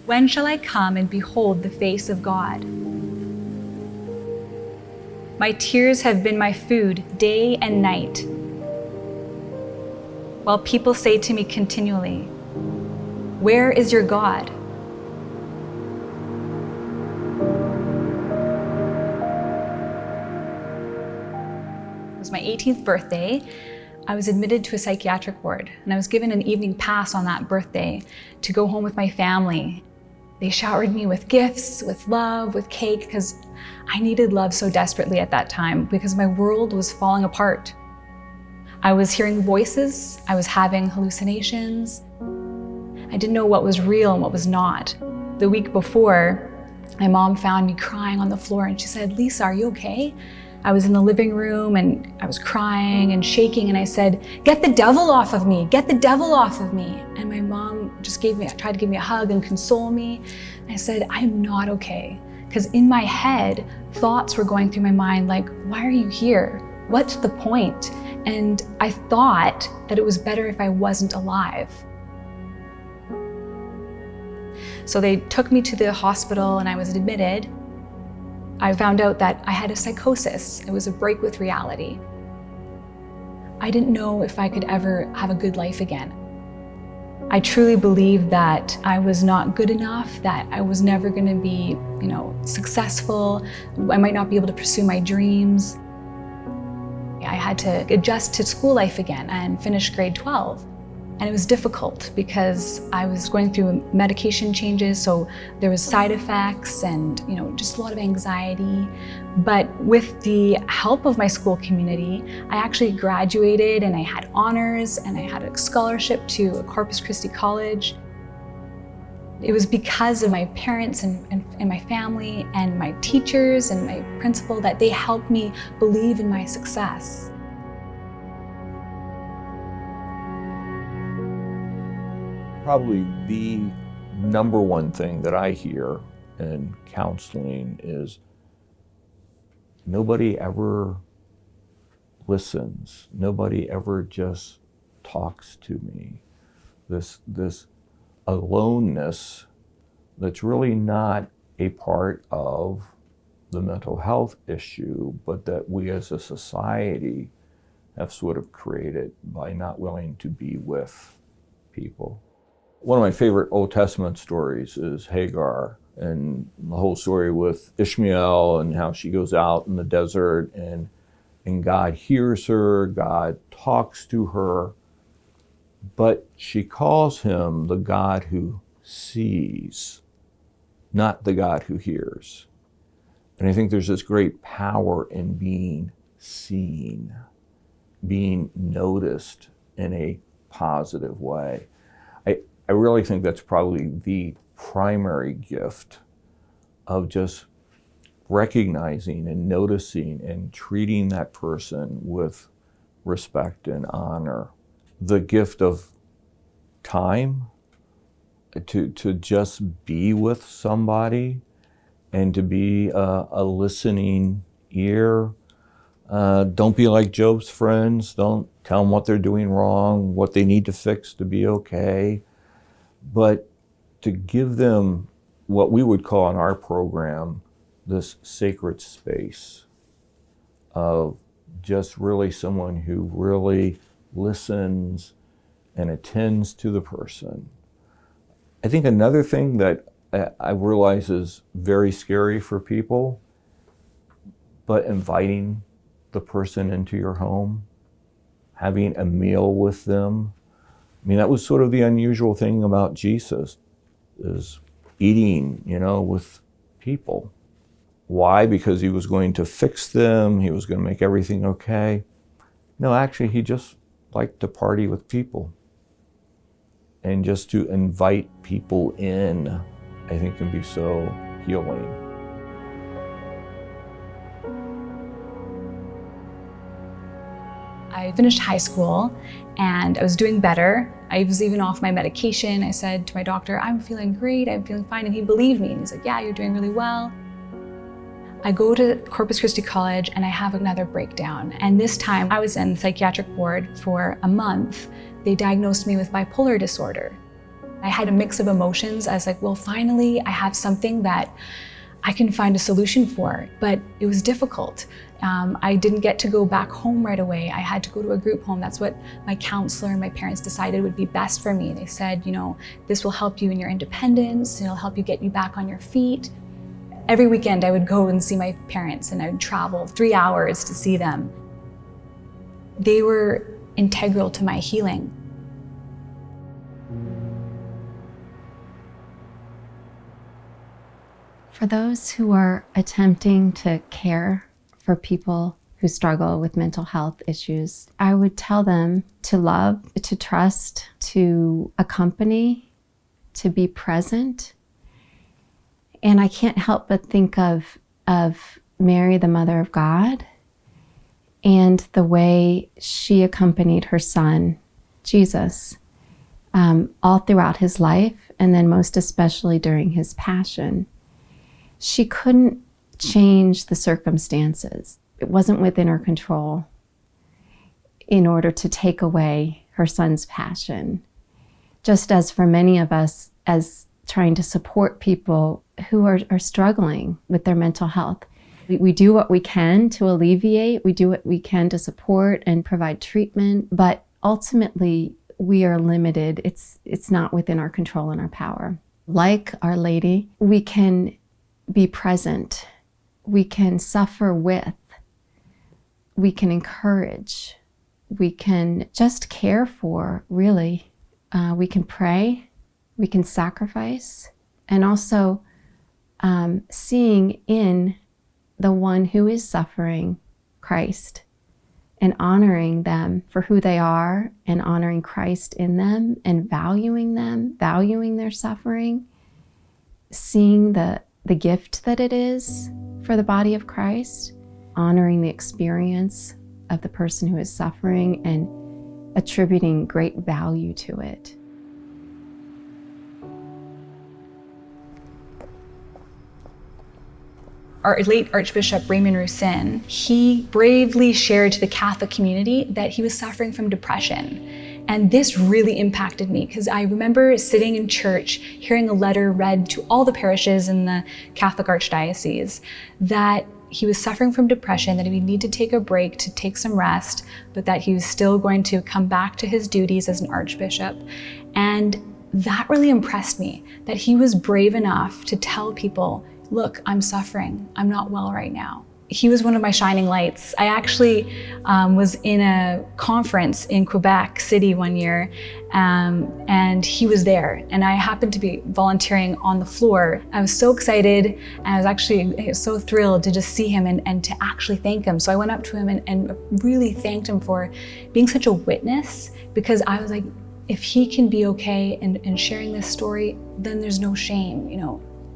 When shall I come and behold the face of God? My tears have been my food day and night, while people say to me continually, "Where is your God?" It was my 18th birthday. I was admitted to a psychiatric ward, and I was given an evening pass on that birthday to go home with my family. They showered me with gifts, with love, with cake, because I needed love so desperately at that time because my world was falling apart. I was hearing voices, I was having hallucinations. I didn't know what was real and what was not. The week before, my mom found me crying on the floor and she said, "Lisa, are you okay?" I was in the living room and I was crying and shaking and I said, "Get the devil off of me, get the devil off of me." And my mom just tried to give me a hug and console me. And I said, "I'm not okay." Because in my head, thoughts were going through my mind like, "Why are you here? What's the point?" And I thought that it was better if I wasn't alive. So they took me to the hospital and I was admitted. I found out that I had a psychosis. It was a break with reality. I didn't know if I could ever have a good life again. I truly believed that I was not good enough, that I was never going to be, successful. I might not be able to pursue my dreams. I had to adjust to school life again and finish grade 12. And it was difficult because I was going through medication changes, so there was side effects and just a lot of anxiety. But with the help of my school community, I actually graduated and I had honors and I had a scholarship to Corpus Christi College. It was because of my parents and my family and my teachers and my principal that they helped me believe in my success. Probably the number one thing that I hear in counseling is nobody ever listens. Nobody ever just talks to me. This aloneness that's really not a part of the mental health issue, but that we as a society have sort of created by not willing to be with people. One of my favorite Old Testament stories is Hagar and the whole story with Ishmael and how she goes out in the desert and God hears her, God talks to her, but she calls him the God who sees, not the God who hears. And I think there's this great power in being seen, being noticed in a positive way. I really think that's probably the primary gift of just recognizing and noticing and treating that person with respect and honor. The gift of time to just be with somebody and to be a listening ear. Don't be like Job's friends. Don't tell them what they're doing wrong, what they need to fix to be okay. But to give them what we would call in our program this sacred space of just really someone who really listens and attends to the person. I think another thing that I realize is very scary for people, but inviting the person into your home, having a meal with them. I mean, that was sort of the unusual thing about Jesus, is eating, with people. Why? Because he was going to fix them, he was going to make everything okay. No, actually, he just liked to party with people. And just to invite people in, I think can be so healing. I finished high school and I was doing better. I was even off my medication. I said to my doctor, "I'm feeling great, I'm feeling fine." And he believed me and he's like, "Yeah, you're doing really well." I go to Corpus Christi College and I have another breakdown. And this time I was in the psychiatric ward for a month. They diagnosed me with bipolar disorder. I had a mix of emotions. I was like, well, finally, I have something that I can find a solution for, but it was difficult. I didn't get to go back home right away. I had to go to a group home. That's what my counselor and my parents decided would be best for me. They said, this will help you in your independence, it'll help you get you back on your feet. Every weekend I would go and see my parents, and I would travel 3 hours to see them. They were integral to my healing. For those who are attempting to care for people who struggle with mental health issues, I would tell them to love, to trust, to accompany, to be present. And I can't help but think of Mary, the Mother of God, and the way she accompanied her son, Jesus, all throughout his life, and then most especially during his passion. She couldn't change the circumstances. It wasn't within her control in order to take away her son's passion. Just as for many of us, as trying to support people who are struggling with their mental health, we do what we can to alleviate, we do what we can to support and provide treatment, but ultimately we are limited. It's not within our control and our power. Like Our Lady, we can be present, we can suffer with, we can encourage, we can just care for, really. We can pray, we can sacrifice, and also seeing in the one who is suffering, Christ, and honoring them for who they are, and honoring Christ in them, and valuing them, valuing their suffering, seeing the gift that it is for the body of Christ, honoring the experience of the person who is suffering and attributing great value to it. Our late Archbishop Raymond Roussin, he bravely shared to the Catholic community that he was suffering from depression. And this really impacted me, because I remember sitting in church, hearing a letter read to all the parishes in the Catholic Archdiocese that he was suffering from depression, that he would need to take a break to take some rest, but that he was still going to come back to his duties as an archbishop. And that really impressed me, that he was brave enough to tell people, look, I'm suffering, I'm not well right now. He was one of my shining lights. I actually was in a conference in Quebec City one year, and he was there, and I happened to be volunteering on the floor. I was so excited, and I was actually so thrilled to just see him and to actually thank him. So I went up to him and really thanked him for being such a witness, because I was like, if he can be okay and sharing this story, then there's no shame,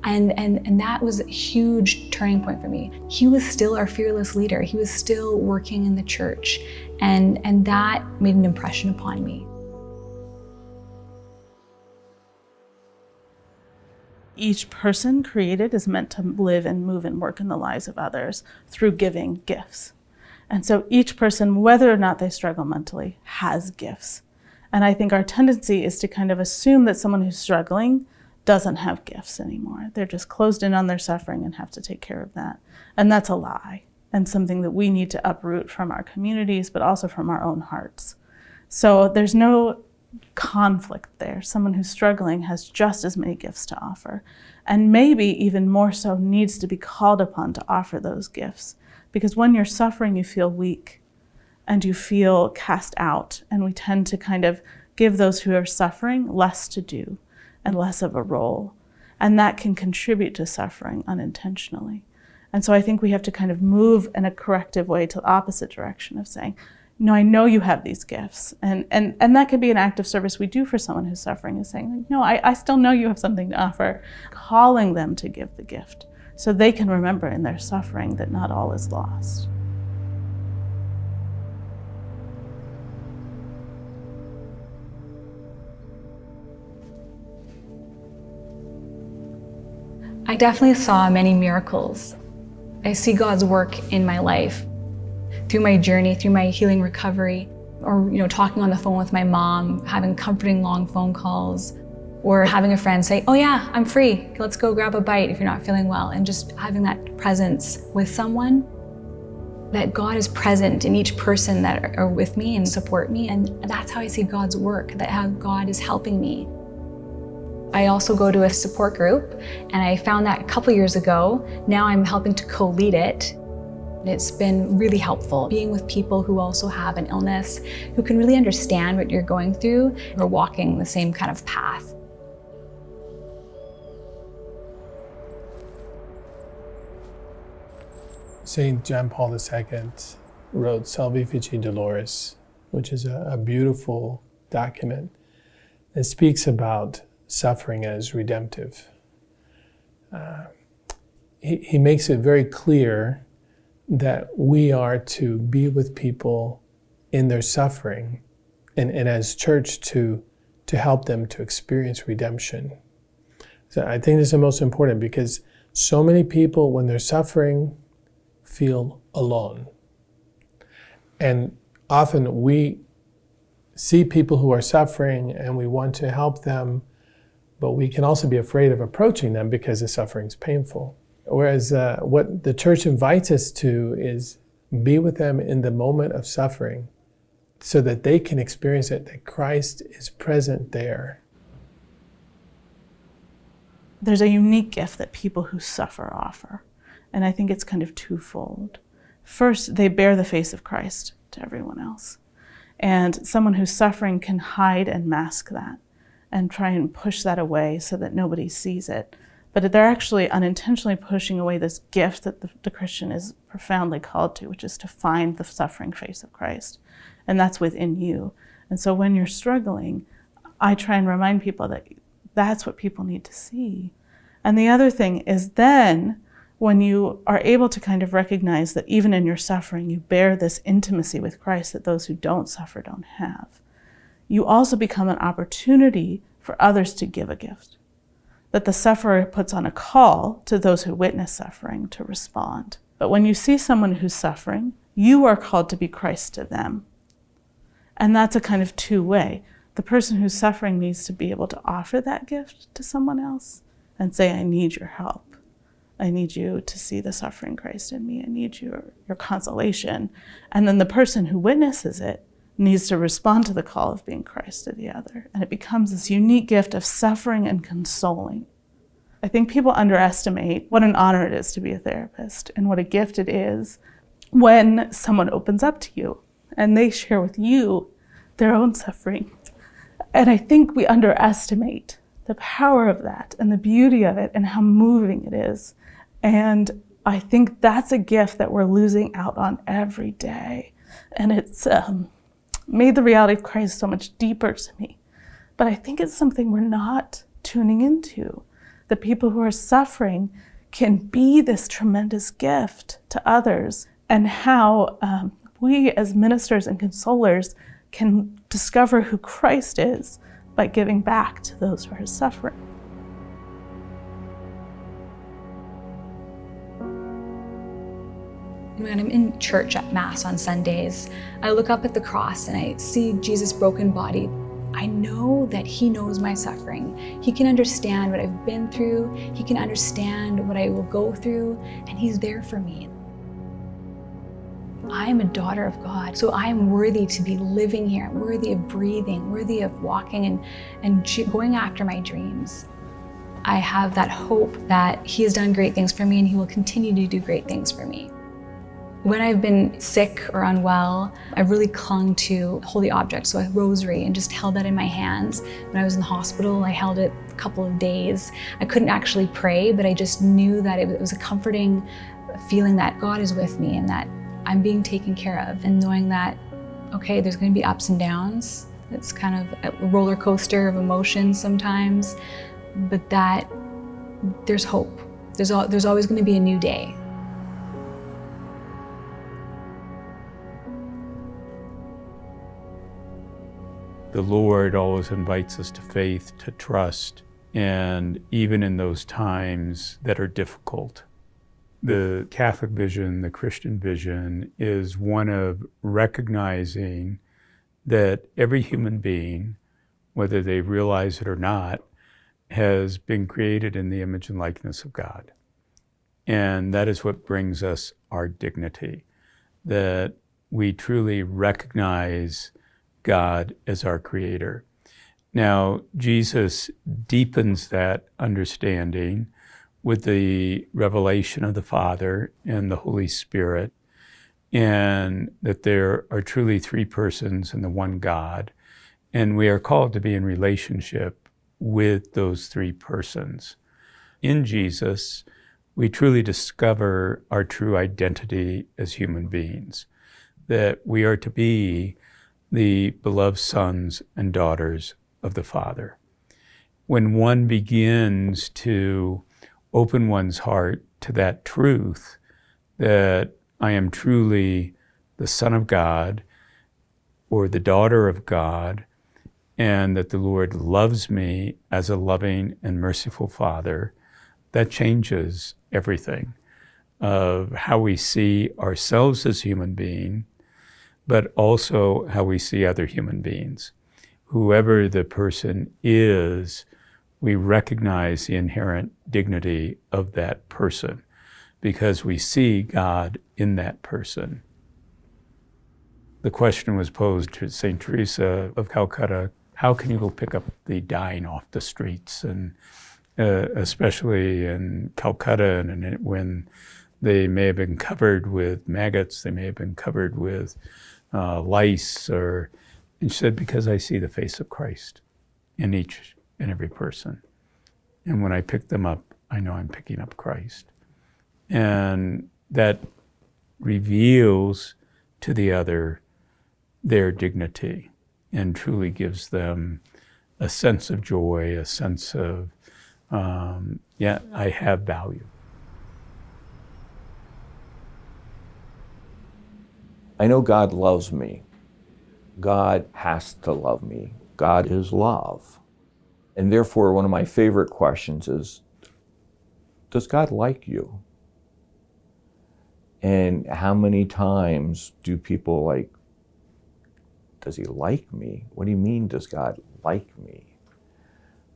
And that was a huge turning point for me. He was still our fearless leader. He was still working in the church, and that made an impression upon me. Each person created is meant to live and move and work in the lives of others through giving gifts. And so each person, whether or not they struggle mentally, has gifts. And I think our tendency is to kind of assume that someone who's struggling doesn't have gifts anymore. They're just closed in on their suffering and have to take care of that. And that's a lie, and something that we need to uproot from our communities, but also from our own hearts. So there's no conflict there. Someone who's struggling has just as many gifts to offer, and maybe even more so needs to be called upon to offer those gifts. Because when you're suffering, you feel weak and you feel cast out, and we tend to kind of give those who are suffering less to do and less of a role. And that can contribute to suffering unintentionally. And so I think we have to kind of move in a corrective way to the opposite direction of saying, no, I know you have these gifts. And that could be an act of service we do for someone who's suffering, is saying, no, I still know you have something to offer, calling them to give the gift so they can remember in their suffering that not all is lost. I definitely saw many miracles. I see God's work in my life through my journey, through my healing recovery, or talking on the phone with my mom, having comforting long phone calls. Or having a friend say, oh yeah, I'm free, let's go grab a bite if you're not feeling well. And just having that presence with someone, that God is present in each person that are with me and support me. And that's how I see God's work, that how God is helping me. I also go to a support group, and I found that a couple years ago. Now I'm helping to co-lead it. It's been really helpful being with people who also have an illness, who can really understand what you're going through, who are walking the same kind of path. St. John Paul II wrote Salvifici Doloris, which is a beautiful document that speaks about suffering as redemptive. He makes it very clear that we are to be with people in their suffering and as church to help them to experience redemption. So I think this is the most important, because so many people, when they're suffering, feel alone. And often we see people who are suffering and we want to help them, but we can also be afraid of approaching them because the suffering is painful. Whereas what the church invites us to is be with them in the moment of suffering so that they can experience it, that Christ is present there. There's a unique gift that people who suffer offer. And I think it's kind of twofold. First, they bear the face of Christ to everyone else. And someone who's suffering can hide and mask that and try and push that away so that nobody sees it. But they're actually unintentionally pushing away this gift that the Christian is profoundly called to, which is to find the suffering face of Christ. And that's within you. And so when you're struggling, I try and remind people that that's what people need to see. And the other thing is then, when you are able to kind of recognize that even in your suffering, you bear this intimacy with Christ that those who don't suffer don't have, you also become an opportunity for others to give a gift. That the sufferer puts on a call to those who witness suffering to respond. But when you see someone who's suffering, you are called to be Christ to them. And that's a kind of two-way. The person who's suffering needs to be able to offer that gift to someone else and say, I need your help. I need you to see the suffering Christ in me. I need your consolation. And then the person who witnesses it needs to respond to the call of being Christ to the other. And it becomes this unique gift of suffering and consoling. I think people underestimate what an honor it is to be a therapist and what a gift it is when someone opens up to you and they share with you their own suffering. And I think we underestimate the power of that and the beauty of it and how moving it is. And I think that's a gift that we're losing out on every day. And it's made the reality of Christ so much deeper to me. But I think it's something we're not tuning into. The people who are suffering can be this tremendous gift to others, and how we as ministers and consolers can discover who Christ is by giving back to those who are suffering. When I'm in church at Mass on Sundays, I look up at the cross and I see Jesus' broken body. I know that he knows my suffering. He can understand what I've been through. He can understand what I will go through, and he's there for me. I am a daughter of God, so I am worthy to be living here. I'm worthy of breathing, worthy of walking and going after my dreams. I have that hope that he has done great things for me and he will continue to do great things for me. When I've been sick or unwell, I've really clung to holy objects, so a rosary, and just held that in my hands. When I was in the hospital, I held it a couple of days. I couldn't actually pray, but I just knew that it was a comforting feeling that God is with me and that I'm being taken care of, and knowing that, okay, there's going to be ups and downs. It's kind of a roller coaster of emotions sometimes, but that there's hope. There's always going to be a new day. The Lord always invites us to faith, to trust, and even in those times that are difficult. The Catholic vision, the Christian vision, is one of recognizing that every human being, whether they realize it or not, has been created in the image and likeness of God. And that is what brings us our dignity, that we truly recognize God as our creator. Now, Jesus deepens that understanding with the revelation of the Father and the Holy Spirit, and that there are truly three persons in the one God, and we are called to be in relationship with those three persons. In Jesus, we truly discover our true identity as human beings, that we are to be the beloved sons and daughters of the Father. When one begins to open one's heart to that truth, that I am truly the Son of God or the daughter of God, and that the Lord loves me as a loving and merciful Father, that changes everything of how we see ourselves as human beings, but also how we see other human beings. Whoever the person is, we recognize the inherent dignity of that person because we see God in that person. The question was posed to St. Teresa of Calcutta, how can you go pick up the dying off the streets? And especially in Calcutta, and when they may have been covered with maggots, they may have been covered with lice, and she said, because I see the face of Christ in each and every person. And when I pick them up, I know I'm picking up Christ. And that reveals to the other their dignity and truly gives them a sense of joy, a sense of, I have value. I know God loves me. God has to love me. God is love. And therefore, one of my favorite questions is, does God like you? And how many times do people like, does he like me? What do you mean, does God like me?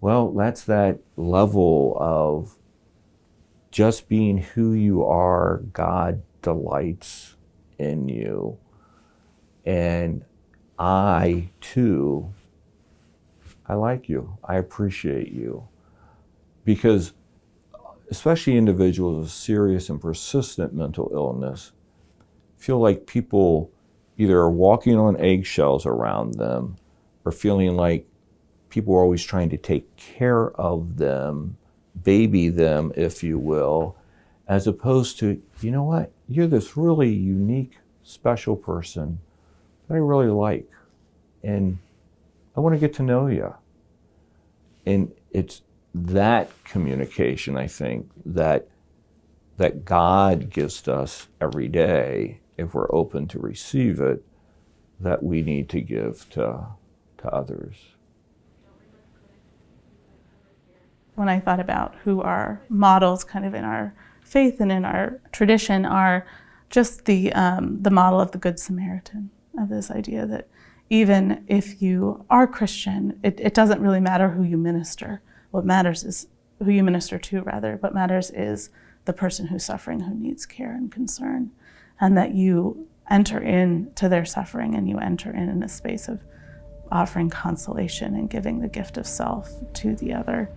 Well, that's that level of just being who you are. God delights in you. And I, too, I like you. I appreciate you. Because especially individuals with serious and persistent mental illness feel like people either are walking on eggshells around them or feeling like people are always trying to take care of them, baby them, if you will, as opposed to, you know what, you're this really unique, special person that I really like, and I want to get to know you. And it's that communication, I think, that God gives us every day, if we're open to receive it, that we need to give to others. When I thought about who our models kind of in our faith and in our tradition are, just the model of the Good Samaritan, of this idea that even if you are Christian, it doesn't really matter who you minister. What matters is who you minister to, rather. What matters is the person who's suffering, who needs care and concern, and that you enter into their suffering and you enter in a space of offering consolation and giving the gift of self to the other.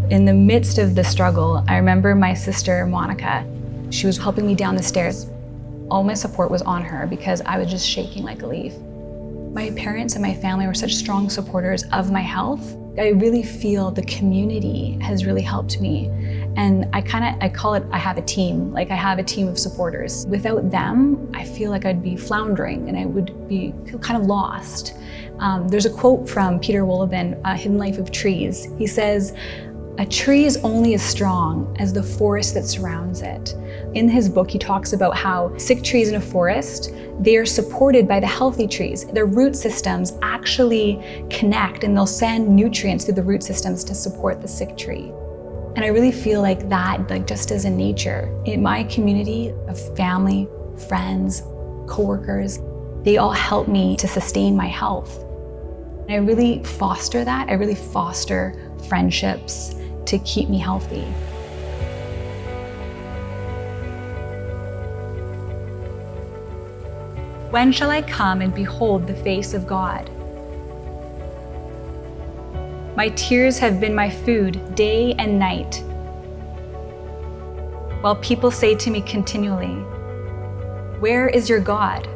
In the midst of the struggle, I remember my sister, Monica, she was helping me down the stairs. All my support was on her because I was just shaking like a leaf. My parents and my family were such strong supporters of my health. I really feel the community has really helped me. And I call it, I have a team. Like I have a team of supporters. Without them, I feel like I'd be floundering and I would feel kind of lost. There's a quote from Peter Wolleben, Hidden Life of Trees. He says, "A tree is only as strong as the forest that surrounds it." In his book, he talks about how sick trees in a forest, they are supported by the healthy trees. Their root systems actually connect and they'll send nutrients through the root systems to support the sick tree. And I really feel like that, like just as in nature, in my community of family, friends, coworkers, they all help me to sustain my health. And I really foster that. I really foster friendships to keep me healthy. When shall I come and behold the face of God? My tears have been my food day and night, while people say to me continually, "Where is your God?"